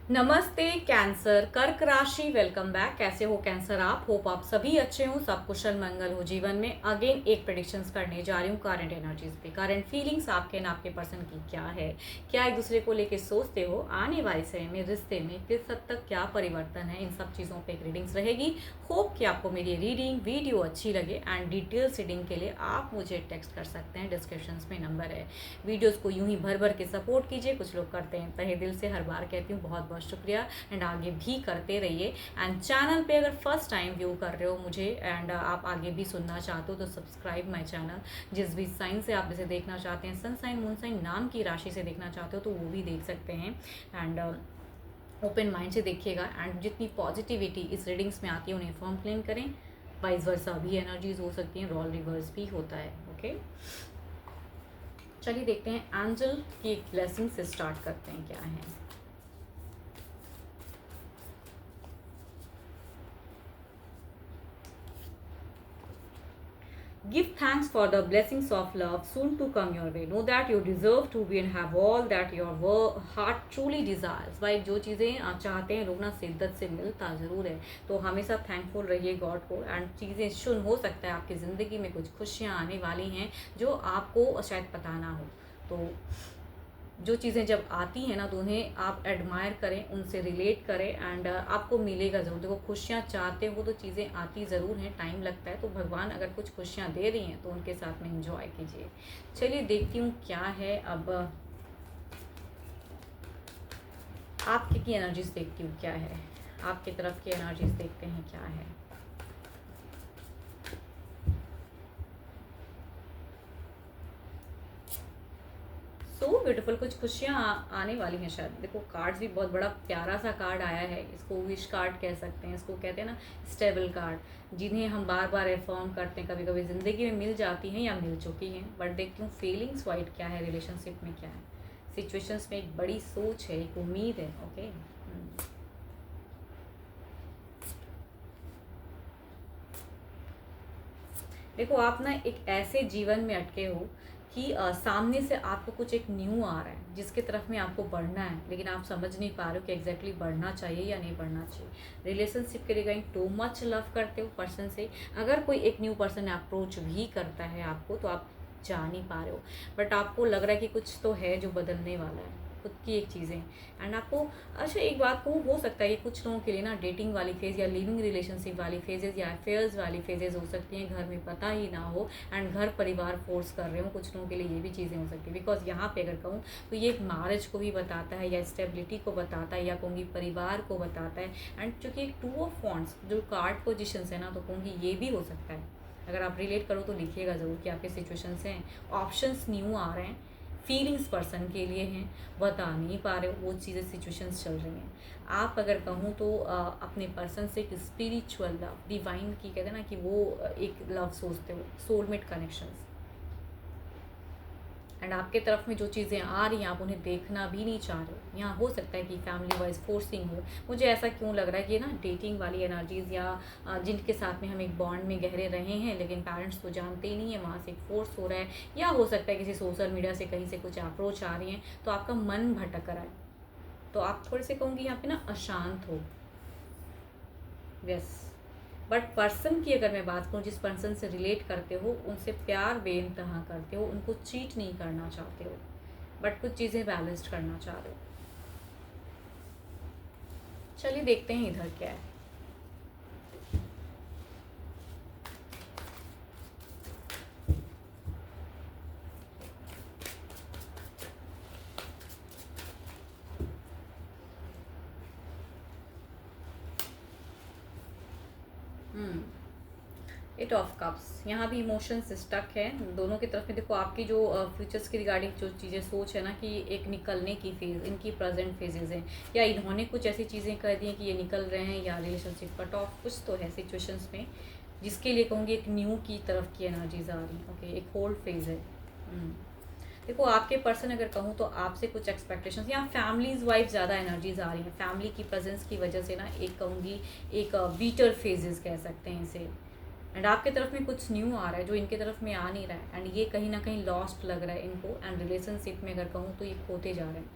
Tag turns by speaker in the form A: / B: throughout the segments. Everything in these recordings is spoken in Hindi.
A: नमस्ते कैंसर कर्क राशि, वेलकम बैक। कैसे हो कैंसर आप? होप आप सभी अच्छे हो, सब कुशल मंगल हो जीवन में। अगेन एक प्रेडिक्शंस करने जा रही हूँ करंट एनर्जीज पे। करंट फीलिंग्स आपके एंड आपके पर्सन की क्या है, क्या एक दूसरे को लेके सोचते हो, आने वाले समय में रिश्ते में किस हद तक क्या परिवर्तन है, इन सब चीज़ों पे एक रीडिंग्स रहेगी। होप कि आपको मेरी रीडिंग वीडियो अच्छी लगे एंड डिटेल्स रीडिंग के लिए आप मुझे टेक्स्ट कर सकते हैं, डिस्क्रिप्शन में नंबर है। वीडियोज़ को यूँ ही भर भर के सपोर्ट कीजिए, कुछ लोग करते हैं, तहे दिल से हर बार कहती हूँ बहुत बहुत शुक्रिया एंड आगे भी करते रहिए। एंड चैनल पे अगर फर्स्ट टाइम व्यू कर रहे हो मुझे एंड आप आगे भी सुनना चाहते हो तो सब्सक्राइब माय चैनल। जिस भी साइन से आप इसे देखना चाहते हैं, सन साइन मून साइन नाम की राशि से देखना चाहते हो तो वो भी देख सकते हैं। एंड ओपन माइंड से देखिएगा एंड जितनी पॉजिटिविटी इस रीडिंग्स में आती है उन्हें फॉर्म क्लेम करें। वाइस वर्सा भी एनर्जीज हो सकती हैं, रोल रिवर्स भी होता है। ओके, चलिए देखते हैं एंजल की एक ब्लेसिंग से स्टार्ट करते हैं क्या है। Give thanks for the blessings of love soon to come your way. Know that you deserve to be and have all that your heart truly desires. भाई जो चीज़ें चाहते हैं लोग ना शिद्दत से मिलता ज़रूर है, तो हमेशा थैंकफुल रहिए गॉड को। एंड चीज़ें शुन हो सकता है आपकी ज़िंदगी में कुछ खुशियाँ आने वाली हैं जो आपको शायद पता ना हो। तो जो चीज़ें जब आती हैं ना तो उन्हें आप एडमायर करें, उनसे रिलेट करें एंड आपको मिलेगा ज़रूर। देखो खुशियाँ चाहते हो तो चीज़ें आती ज़रूर हैं, टाइम लगता है। तो भगवान अगर कुछ खुशियाँ दे रही हैं तो उनके साथ में एंजॉय कीजिए। चलिए देखती हूँ क्या है अब आपकी एनर्जीज, देखती हूँ क्या है आपकी तरफ की एनर्जीज, देखते हैं क्या है। सो ब्यूटीफुल, कुछ खुशियाँ आने वाली हैं शायद। देखो कार्ड्स भी बहुत बड़ा प्यारा सा कार्ड आया है, इसको विश कार्ड कह सकते हैं, इसको कहते हैं ना स्टेबल कार्ड, जिन्हें हम बार बार रिफॉर्म करते हैं, कभी कभी ज़िंदगी में मिल जाती हैं या मिल चुकी हैं। बट देखती हूँ फीलिंग्स वाइट क्या है, रिलेशनशिप में क्या है, सिचुएशंस में एक बड़ी सोच है, एक उम्मीद है। ओके, देखो आप ना एक ऐसे जीवन में अटके हो कि सामने से आपको कुछ एक न्यू आ रहा है जिसके तरफ में आपको बढ़ना है, लेकिन आप समझ नहीं पा रहे हो कि एग्जैक्टली बढ़ना चाहिए या नहीं बढ़ना चाहिए। रिलेशनशिप के रिगार्डिंग टू मच लव करते हो पर्सन से। अगर कोई एक न्यू पर्सन अप्रोच भी करता है आपको तो आप जा नहीं पा रहे हो, बट आपको लग रहा है कि कुछ तो है जो बदलने वाला है, खुद की एक चीज़ें। एंड आपको, अच्छा एक बात को हो सकता है कि कुछ लोगों के लिए ना डेटिंग वाली फेज़ या लिविंग रिलेशनशिप वाली फेजेस या अफेयर्स वाली फेजेस हो सकती हैं, घर में पता ही ना हो एंड घर परिवार फोर्स कर रहे हो, कुछ लोगों के लिए ये भी चीज़ें हो सकती है। बिकॉज यहाँ पे अगर कहूँ तो ये एक मैरिज को भी बताता है या स्टेबिलिटी को बताता है या कहूँगी परिवार को बताता है। एंड चूँकि एक टू ऑफ वॉन्ट्स जो कार्ड पोजिशन है ना, तो कहूँगी ये भी हो सकता है। अगर आप रिलेट करो तो लिखिएगा ज़रूर कि आपके सिचुएशंस हैं, ऑप्शंस न्यू आ रहे हैं, फीलिंग्स पर्सन के लिए हैं, बता नहीं पा रहे हो, वो चीज़ें सिचुएशंस चल रही हैं। आप अगर कहूँ तो अपने पर्सन से एक स्पिरिचुअल लव, डिवाइन की कहते हैं ना कि वो एक लव सोचते हो, सोलमेट कनेक्शंस। एंड आपके तरफ में जो चीज़ें आ रही हैं आप उन्हें देखना भी नहीं चाह रहे हो। यहाँ हो सकता है कि फैमिली वाइज फोर्सिंग हो। मुझे ऐसा क्यों लग रहा है कि ना डेटिंग वाली एनर्जीज या जिनके साथ में हम एक बॉन्ड में गहरे रहे हैं लेकिन पेरेंट्स तो जानते ही नहीं है, वहाँ से एक फोर्स हो रहा है, या हो सकता है किसी सोशल मीडिया से कहीं से कुछ अप्रोच आ रही हैं तो आपका मन भटक रहा है, तो आप थोड़े से कहूँगी यहाँ पे ना अशांत हो। यस, बट पर्सन की अगर मैं बात करूँ, जिस पर्सन से रिलेट करते हो उनसे प्यार बेइंतहा करते हो, उनको चीट नहीं करना चाहते हो, बट कुछ चीज़ें बैलेंस्ड करना चाह रहे हो। चलिए देखते हैं इधर क्या है। एट ऑफ कप्स, यहाँ भी इमोशंस स्टक है दोनों की तरफ में। देखो आपकी जो फ्यूचर्स की रिगार्डिंग जो चीज़ें सोच है ना कि एक निकलने की फेज़ इनकी प्रेजेंट फेजेज़ हैं, या इन्होंने कुछ ऐसी चीज़ें कर दी हैं कि ये निकल रहे हैं, या रिलेशनशिप कट ऑफ कुछ तो है सिचुएशंस में जिसके लिए कहूँगी एक न्यू की तरफ की एनर्जीज आ रही हैं। ओके, एक होल्ड फेज़ है। देखो आपके पर्सन अगर कहूँ तो आपसे कुछ एक्सपेक्टेशंस या फैमिलीज वाइज ज़्यादा एनर्जीज आ रही हैं, फैमिली की प्रेजेंस की वजह से ना एक कहूँगी एक बीटर फेजेस कह सकते हैं इसे। एंड आपके तरफ में कुछ न्यू आ रहा है जो इनके तरफ में आ नहीं रहा है, एंड ये कहीं ना कहीं लॉस्ट लग रहा है इनको। एंड रिलेशनशिप में अगर कहूँ तो ये खोते जा रहे हैं।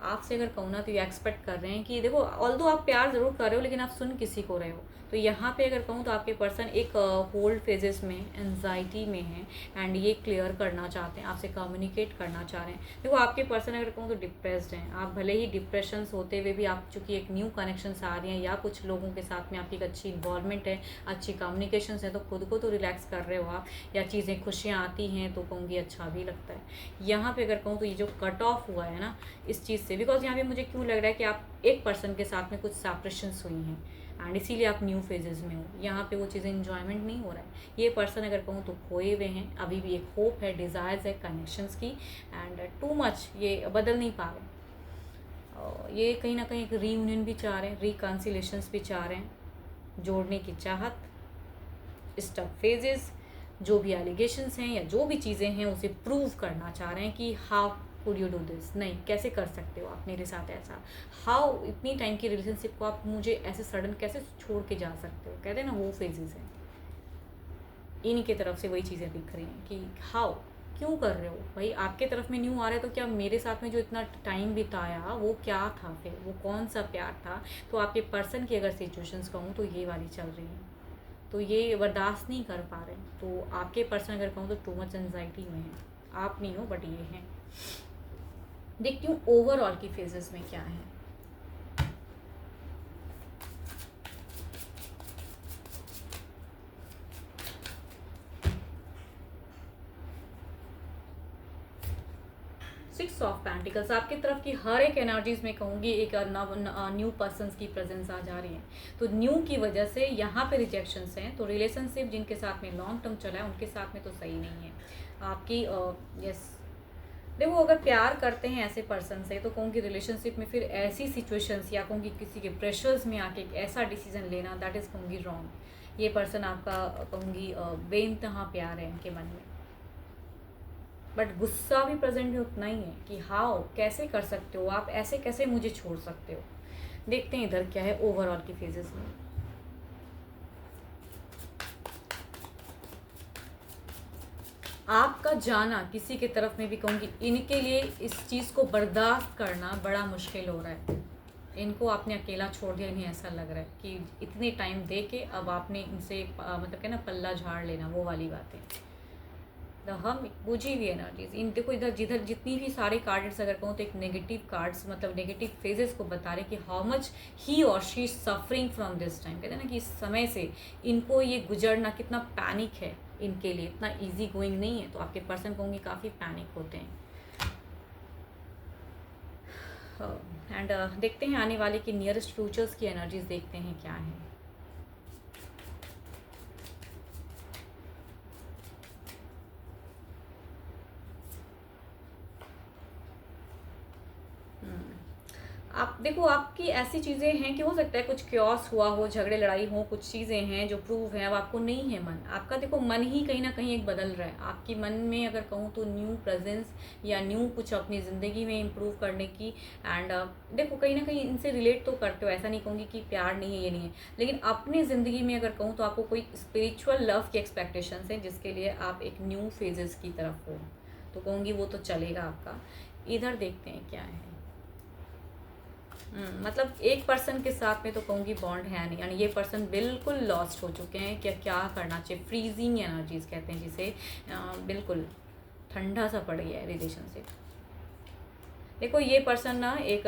A: आपसे अगर कहूँ ना तो ये एक्सपेक्ट कर रहे हैं कि देखो, ऑल्दो आप प्यार ज़रूर कर रहे हो लेकिन आप सुन किसी को रहे हो। तो यहाँ पे अगर कहूँ तो आपके पर्सन एक होल्ड फेजेस में, एंजाइटी में है, एंड ये क्लियर करना चाहते हैं, आपसे कम्युनिकेट करना चाह रहे हैं। देखो, आपके पर्सन अगर कहूँ तो डिप्रेस्ड हैं। आप भले ही डिप्रेशन होते हुए भी आप चूँकि एक न्यू कनेक्शंस आ रही हैं या कुछ लोगों के साथ में आपकी एक अच्छी इन्वॉल्वमेंट है, अच्छी कम्युनिकेशन है, तो खुद को तो रिलैक्स कर रहे हो आप, या चीज़ें खुशियाँ आती हैं तो कहूँगी अच्छा भी लगता है। यहाँ पे अगर कहूँ तो ये जो कट ऑफ हुआ है ना इस चीज़ से, बिकॉज यहाँ पे मुझे क्यों लग रहा है कि आप एक पर्सन के साथ में कुछ सेपरेशंस हुई हैं एंड इसीलिए आप न्यू फेजेस में हो। यहाँ पे वो चीज़ें इंजॉयमेंट नहीं हो रहा है। ये पर्सन अगर कहूँ तो खोए हुए हैं, अभी भी एक होप है, डिज़ायर्स है कनेक्शंस की, एंड टू मच ये बदल नहीं पा रहे। ये कहीं ना कहीं एक रीयूनियन भी चाह रहे हैं, रिकन्सिलेशंस भी चाह रहे हैं, जोड़ने की चाहत, स्टक फेजेस, जो भी एलिगेशंस हैं या जो भी चीज़ें हैं उसे प्रूव करना चाह रहे हैं कि how could you do this, नहीं कैसे कर सकते हो आप मेरे साथ ऐसा, हाउ इतनी टाइम की रिलेशनशिप को आप मुझे ऐसे सडन कैसे छोड़ के जा सकते हो। कहते हैं ना वो फेजेस हैं, इन्हीं की तरफ से वही चीज़ें दिख रही हैं कि हाउ, क्यों कर रहे हो भाई, आपके तरफ में न्यू आ रहा है तो क्या मेरे साथ में जो इतना टाइम बिताया वो क्या था, फिर वो कौन सा प्यार था। तो आपके पर्सन की अगर सिचुएशंस कहूँ तो ये वाली चल रही हैं, तो ये बर्दाश्त नहीं कर पा रहे। तो आपके पर्सन अगर कहूँ तो टू मच एंजाइटी में है, आप नहीं हो बट ये हैं। देखती हूँ ओवरऑल की फेजेस में क्या है। सिक्स ऑफ पेंटिकल्स, आपकी तरफ की हर एक एनर्जीज में कहूँगी एक न्यू पर्सन्स की प्रेजेंस आ जा रही है। तो न्यू की वजह से यहाँ पे रिजेक्शंस हैं, तो रिलेशनशिप जिनके साथ में लॉन्ग टर्म चला है उनके साथ में तो सही नहीं है आपकी। यस, देखो अगर प्यार करते हैं ऐसे पर्सन से तो कहूँगी रिलेशनशिप में फिर ऐसी सिचुएशंस या कहूँगी किसी के प्रेशर्स में आके एक ऐसा डिसीजन लेना, दैट इज़ कहूँगी रॉन्ग। ये पर्सन आपका कहूँगी बेइंतहा प्यार है इनके मन में, बट गुस्सा भी प्रेजेंट में उतना ही है कि हाउ, कैसे कर सकते हो आप, ऐसे कैसे मुझे छोड़ सकते हो। देखते हैं इधर क्या है ओवरऑल की फेजेस में। आपका जाना किसी की तरफ में भी कहूँगी इनके लिए इस चीज़ को बर्दाश्त करना बड़ा मुश्किल हो रहा है। इनको आपने अकेला छोड़ दिया, इन्हें ऐसा लग रहा है कि इतने टाइम दे के अब आपने इनसे मतलब क्या ना पल्ला झाड़ लेना, वो वाली बातें। हम बुझी हुई एनर्जीज इन, देखो इधर जिधर जितनी भी सारे कार्ड्स अगर कहूँ तो एक नेगेटिव कार्ड्स मतलब नेगेटिव फेजेस को बता रहे कि हाउ मच ही और she suffering from this time. कहते हैं ना कि इस समय से इनको ये गुजरना कितना पैनिक है इनके लिए, इतना इजी गोइंग नहीं है। तो आपके पर्सन कहूँगी काफ़ी पैनिक होते हैं। एंड देखते हैं आने वाले की नियरेस्ट फ्यूचर्स की एनर्जीज देखते हैं क्या है। आप देखो आपकी ऐसी चीज़ें हैं कि हो सकता है कुछ क्योस हुआ हो, झगड़े लड़ाई हो, कुछ चीज़ें हैं जो प्रूव है, अब आपको नहीं है मन। आपका देखो मन ही कहीं ना कहीं एक बदल रहा है आपकी मन में अगर कहूँ तो न्यू प्रेजेंस या न्यू कुछ अपनी ज़िंदगी में इम्प्रूव करने की। एंड देखो कहीं ना कहीं इनसे रिलेट तो करते हो, ऐसा नहीं कहूँगी कि प्यार नहीं है ये नहीं है, लेकिन अपनी ज़िंदगी में अगर कहूँ तो आपको कोई स्पिरिचुअल लव की एक्सपेक्टेशंस हैं जिसके लिए आप एक न्यू फेजेस की तरफ हो, तो कहूँगी वो तो चलेगा आपका। इधर देखते हैं क्या है। मतलब एक पर्सन के साथ में तो कहूँगी बॉन्ड है नहीं, यानी ये पर्सन बिल्कुल लॉस्ट हो चुके हैं। क्या करना चाहिए, फ्रीजिंग एनर्जीज कहते हैं जिसे, बिल्कुल ठंडा सा पड़ गया है रिलेशनशिप। देखो ये पर्सन ना एक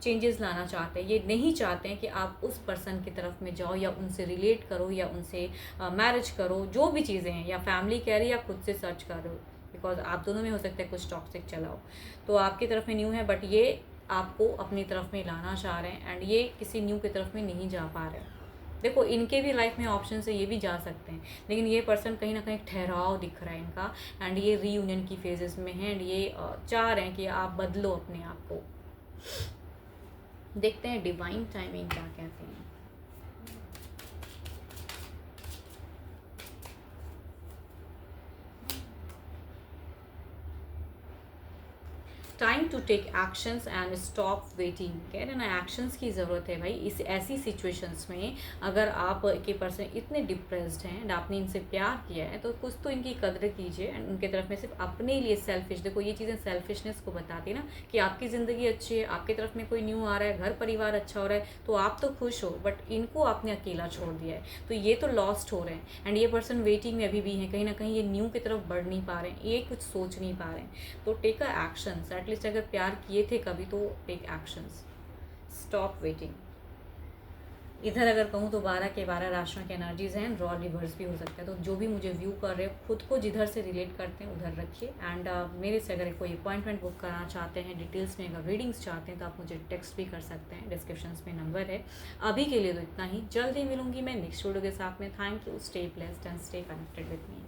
A: चेंजेस लाना चाहते हैं, ये नहीं चाहते हैं कि आप उस पर्सन की तरफ में जाओ या उनसे रिलेट करो या उनसे मैरिज करो, जो भी चीज़ें हैं, या फैमिली कह रही है या खुद से सर्च कर रहे हो, बिकॉज आप दोनों में हो सकता है कुछ टॉक्सिक चला हो। तो आपकी तरफ में न्यू है बट ये आपको अपनी तरफ में लाना चाह रहे हैं, एंड ये किसी न्यू की तरफ में नहीं जा पा रहे हैं। देखो इनके भी लाइफ में ऑप्शन है, ये भी जा सकते हैं, लेकिन ये पर्सन कहीं ना कहीं ठहराव दिख रहा है इनका, एंड ये रीयूनियन की फेजेस में है, एंड ये चाह रहे हैं कि आप बदलो अपने आप को। देखते हैं डिवाइन टाइमिंग क्या कहते हैं। Time to take actions and stop waiting. कह रहे ना, एक्शंस की ज़रूरत है भाई। इस ऐसी सिचुएशंस में अगर आप के पर्सन इतने डिप्रेस्ड हैं एंड आपने इनसे प्यार किया है तो कुछ तो इनकी कदर कीजिए एंड उनके तरफ में सिर्फ अपने लिए सेल्फिश, देखो ये चीज़ें सेल्फिशनेस को बताती है ना कि आपकी ज़िंदगी अच्छी है, आपकी तरफ में कोई न्यू आ रहा है, घर परिवार अच्छा हो रहा है तो आप तो खुश हो, बट इनको आपने अकेला छोड़ दिया है तो ये तो लॉस्ट हो रहे हैं एंड ये पर्सन वेटिंग में अभी भी हैं, कहीं ना कहीं ये न्यू की तरफ बढ़ नहीं पा रहे हैं, ये कुछ सोच नहीं पा रहे हैं। तो टेक अ एक्शंस, एटलीस्ट अगर प्यार किए थे कभी तो टेक एक्शंस, स्टॉप वेटिंग। इधर अगर कहूँ तो 12 के 12 राशियों के एनर्जीज हैं, रॉ रिवर्स भी हो सकता है। तो जो भी मुझे व्यू कर रहे हो खुद को जिधर से रिलेट करते हैं उधर रखिए एंड मेरे से अगर कोई अपॉइंटमेंट बुक कराना चाहते हैं, डिटेल्स में अगर रीडिंग्स चाहते हैं तो आप मुझे टेक्स्ट भी कर सकते हैं, डिस्क्रिप्शन में नंबर है। अभी के लिए तो इतना ही, जल्द ही मिलूंगी मैं नेक्स्ट वीडियो के साथ में। Thank you, stay blessed and stay connected with me.